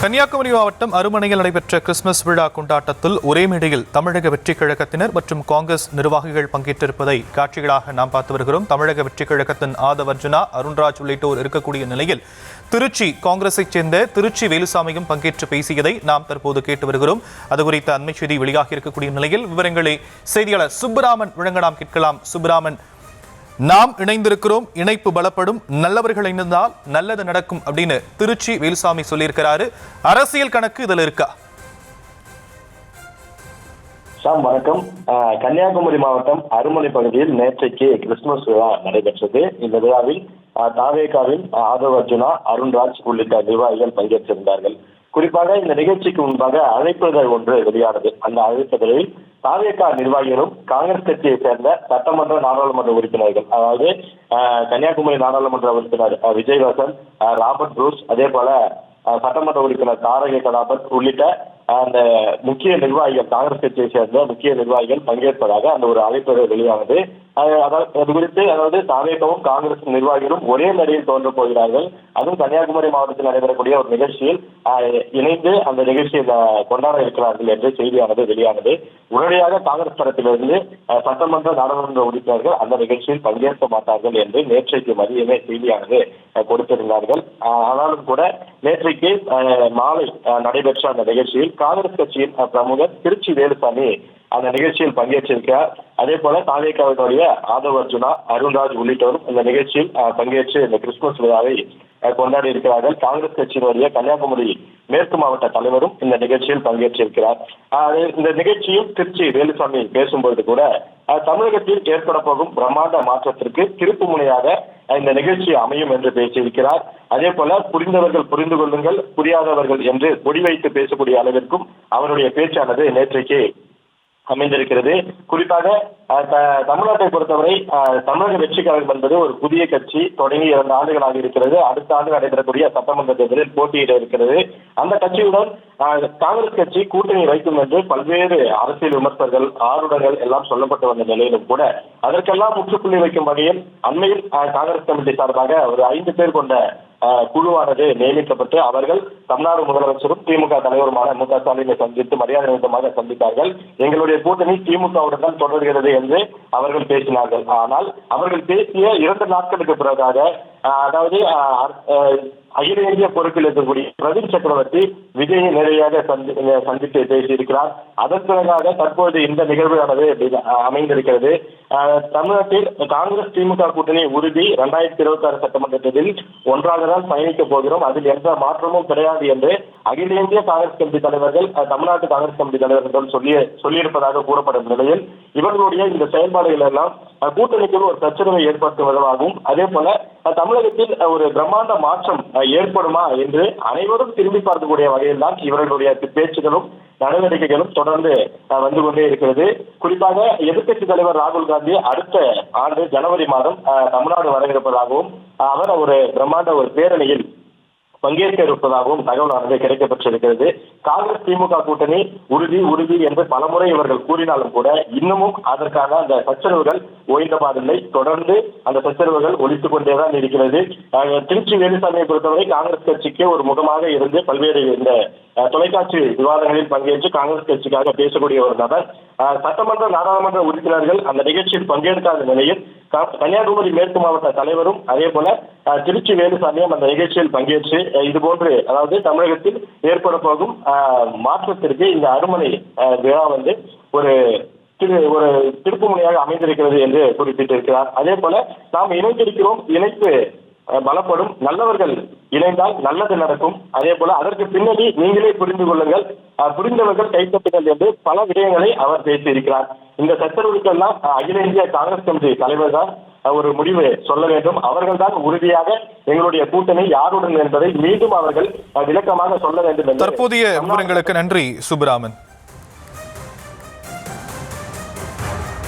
கன்னியாகுமரி மாவட்டம் அருமனையில் நடைபெற்ற கிறிஸ்துமஸ் விழா கொண்டாட்டத்தில் ஒரே மேடையில் தமிழக வெற்றிக் கழகத்தினர் மற்றும் காங்கிரஸ் நிர்வாகிகள் பங்கேற்றிருப்பதை காட்சிகளாக நாம் பார்த்து வருகிறோம். தமிழக வெற்றிக் கழகத்தின் ஆதவ் அர்ஜுனா, அருண்ராஜ் உள்ளிட்டோர் இருக்கக்கூடிய நிலையில் திருச்சி காங்கிரஸைச் சேர்ந்த திருச்சி வேலுசாமியும் பங்கேற்று பேசியதை நாம் தற்போது கேட்டு வருகிறோம். அது குறித்த அண்மை செய்தி வெளியாகி இருக்கக்கூடிய நிலையில் விவரங்களை செய்தியாளர் சுப்பராமன் வழங்க நாம் கேட்கலாம். சுப்பராமன், நாம் இணைந்திருக்கிறோம், இணைப்பு பலப்படும், நல்லவர்கள் இணைந்தால் நல்லது நடக்கும் அப்படின்னு திருச்சி வேலுசாமி சொல்லியிருக்கிறாரு. அரசியல் கணக்கு இதுல இருக்கா? வணக்கம். கன்னியாகுமரி மாவட்டம் அருமனை பகுதியில் நேற்றைக்கு கிறிஸ்துமஸ் விழா நடைபெற்றது. இந்த விழாவில் தாவேகாவின் ஆதவ் அர்ஜுனா, அருண்ராஜ் உள்ளிட்ட நிர்வாகிகள் பங்கேற்றிருந்தார்கள். குறிப்பாக இந்த நிகழ்ச்சிக்கு முன்பாக அழைப்புதழ் ஒன்று வெளியானது. அந்த அழைப்புதழில் தாவேகா நிர்வாகிகளும் காங்கிரஸ் கட்சியை சேர்ந்த சட்டமன்ற நாடாளுமன்ற உறுப்பினர்கள், அதாவது கன்னியாகுமரி நாடாளுமன்ற உறுப்பினர் விஜய் வசந்த், ராபர்ட் ப்ரூஸ், அதே போல சட்டமன்ற உறுப்பினர் தாரக கதாபத் உள்ளிட்ட அந்த முக்கிய நிர்வாகிகள், காங்கிரஸ் கட்சியை சேர்ந்த முக்கிய நிர்வாகிகள் பங்கேற்பதாக அந்த ஒரு அழைப்புதழ் வெளியானது. அது குறித்து தாவேகாவும் காங்கிரஸ் நிர்வாகிகளும் ஒரே மேடையில் தோன்ற போகிறார்கள். அதுவும் கன்னியாகுமரி மாவட்டத்தில் நடைபெறக்கூடிய ஒரு நிகழ்ச்சியில் இணைந்து அந்த நிகழ்ச்சியை கொண்டாட இருக்கிறார்கள் என்று செய்தியானது வெளியானது. உடனடியாக காங்கிரஸ் தரப்பிலிருந்து சட்டமன்ற நாடாளுமன்ற உறுப்பினர்கள் அந்த நிகழ்ச்சியில் பங்கேற்க மாட்டார்கள் என்று நேற்றைக்கு மதியமே செய்தியானது கொடுத்திருந்தார்கள். ஆனாலும் கூட நேற்றைக்கு மாலை நடைபெற்ற அந்த நிகழ்ச்சியில் காங்கிரஸ் கட்சியின் பிரமுகர் திருச்சி வேலுசாமி அந்த நிகழ்ச்சியில் பங்கேற்றிருக்கிறார். அதே போல தாவேகாவினுடைய ஆதவ் அர்ஜுனா, அருண்ராஜ் உள்ளிட்டோரும் இந்த நிகழ்ச்சியில் பங்கேற்று இந்த கிறிஸ்துமஸ் விழாவை கொண்டாடி இருக்கிறார்கள். காங்கிரஸ் கட்சியினுடைய கன்னியாகுமரி மேற்கு மாவட்ட தலைவரும் இந்த நிகழ்ச்சியில் பங்கேற்றிருக்கிறார். இந்த நிகழ்ச்சியில் திருச்சி வேலுசாமி பேசும்போது கூட தமிழகத்தில் ஏற்பட போகும் பிரம்மாண்ட மாற்றத்திற்கு திருப்பு முனையாக இந்த நிகழ்ச்சி அமையும் என்று பேசியிருக்கிறார். அதே போல புரிந்தவர்கள் புரிந்து கொள்ளுங்கள், புரியாதவர்கள் என்று கொடி வைத்து பேசக்கூடிய அளவிற்கும் அவருடைய பேச்சானது நேற்றைக்கு அமைந்திருக்கிறது. குறிப்பாக தமிழ்நாட்டை பொறுத்தவரை தமிழக வெற்றி கழகம் என்பது ஒரு புதிய கட்சி, தொடங்கி 2 ஆண்டுகளாக இருக்கிறது. அடுத்த ஆண்டு நடைபெறக்கூடிய சட்டமன்ற தேர்தலில் போட்டியிட இருக்கிறது. அந்த கட்சியுடன் காங்கிரஸ் கட்சி கூட்டணி வைக்கும் என்று பல்வேறு அரசியல் விமர்சகர்கள், ஆர்வலர்கள் எல்லாம் சொல்லப்பட்டு வந்த நிலையிலும் கூட அதற்கெல்லாம் முற்றுப்புள்ளி வைக்கும் வகையில் அண்மையில் காங்கிரஸ் கமிட்டி சார்பாக ஒரு 5 பேர் கொண்ட குழுவானது நியமிக்கப்பட்டு அவர்கள் தமிழ்நாடு முதலமைச்சரும் திமுக தலைவருமான மு.க. ஸ்டாலினை சந்தித்து மரியாதை நிமித்தமாக சந்தித்தார்கள். எங்களுடைய கூட்டணி திமுகவுடன் தான் தொடர்கிறது என்று அவர்கள் பேசினார்கள். ஆனால் அவர்கள் பேசிய 2 நாட்களுக்கு பிறகாக, அதாவது அகில இந்திய பொறுப்பில் இருக்கக்கூடிய பிரவீன் சக்கரவர்த்தி விஜயை நேரடியாக சந்தித்து பேசியிருக்கிறார். அதன் பிறகாக தற்போது இந்த நிகழ்வானது அமைந்திருக்கிறது. தமிழ்நாட்டில் காங்கிரஸ் திமுக கூட்டணி உறுதி. 2026 சட்டமன்ற தேர்தலில் ஒன்றாக தான் பயணிக்க போகிறோம், அதில் எந்த மாற்றமும் கிடையாது என்று அகில இந்திய காங்கிரஸ் கமிட்டி தலைவர்கள், தமிழ்நாட்டு காங்கிரஸ் கமிட்டி தலைவர்கள் சொல்லியிருப்பதாக கூறப்படும் நிலையில் இவர்களுடைய இந்த செயல்பாடுகள் எல்லாம் கூட்டணிக்குள் ஒரு பிரச்சனையை ஏற்படுத்துவதாகவும், அதே போல தமிழகத்தில் ஒரு பிரம்மாண்ட மாற்றம் ஏற்படுமா என்று அனைவரும் திரும்பி பார்க்கக்கூடிய வகையில் தான் இவர்களுடைய பேச்சுகளும் நடவடிக்கைகளும் தொடர்ந்து வந்து கொண்டே இருக்கிறது. குறிப்பாக எதிர்க்கட்சி தலைவர் ராகுல் காந்தி அடுத்த ஆண்டு ஜனவரி மாதம் தமிழ்நாடு வர இருப்பதாகவும், அவர் ஒரு பிரம்மாண்ட ஒரு பேரணியில் பங்கேற்க இருப்பதாகவும் தகவலானது கிடைக்கப்பட்டிருக்கிறது. காங்கிரஸ் திமுக கூட்டணி உறுதி உறுதி என்று பலமுறை இவர்கள் கூறினாலும் கூட இன்னமும் அதற்கான அந்த சச்சரவுகள் ஓய்ந்தபாடில்லை. தொடர்ந்து அந்த சச்சரவுகள் ஒழித்துக் கொண்டேதான் இருக்கிறது. திருச்சி வேலுசாமியை பொறுத்தவரை காங்கிரஸ் கட்சிக்கு ஒரு முகமாக இருந்து பல்வேறு இந்த தொலைக்காட்சி விவாதங்களில் பங்கேற்று காங்கிரஸ் கட்சிக்காக பேசக்கூடிய ஒரு நபர். சட்டமன்ற நாடாளுமன்ற உறுப்பினர்கள் அந்த நிகழ்ச்சியில் பங்கேற்காத நிலையில் கன்னியாகுமரி மேற்கு மாவட்ட தலைவரும் அதே போல திருச்சி வேலுசாமியும் அந்த நிகழ்ச்சியில் பங்கேற்று இதுபோன்று, அதாவது தமிழகத்தில் ஏற்பட போகும் மாற்றத்திற்கு இந்த அருமனை விழா ஒரு திருப்பு முனையாக அமைந்திருக்கிறது என்று குறிப்பிட்டிருக்கிறார். அதே போல நாம் இணைந்திருக்கிறோம், இணைப்பு பலப்படும், நல்லவர்கள் இணைந்தால் நல்லது நடக்கும். அதே போல அதற்கு பின்னணி நீங்களே புரிந்து கொள்ளுங்கள், புரிந்தவர்கள் கைப்பற்றுங்கள் என்று பல விடயங்களை அவர் பேசியிருக்கிறார். இந்த சச்சரவுக்கெல்லாம் அகில இந்திய காங்கிரஸ் கமிட்டி தலைவர் தான் ஒரு முடிவு சொல்ல வேண்டும். அவர்கள் தான் உறுதியாக எங்களுடைய கூட்டணி யாருடன் என்பதை மீண்டும் அவர்கள் விளக்கமாக சொல்ல வேண்டும். தற்போதைய விவரங்களுக்கு நன்றி சுப்பராமன்.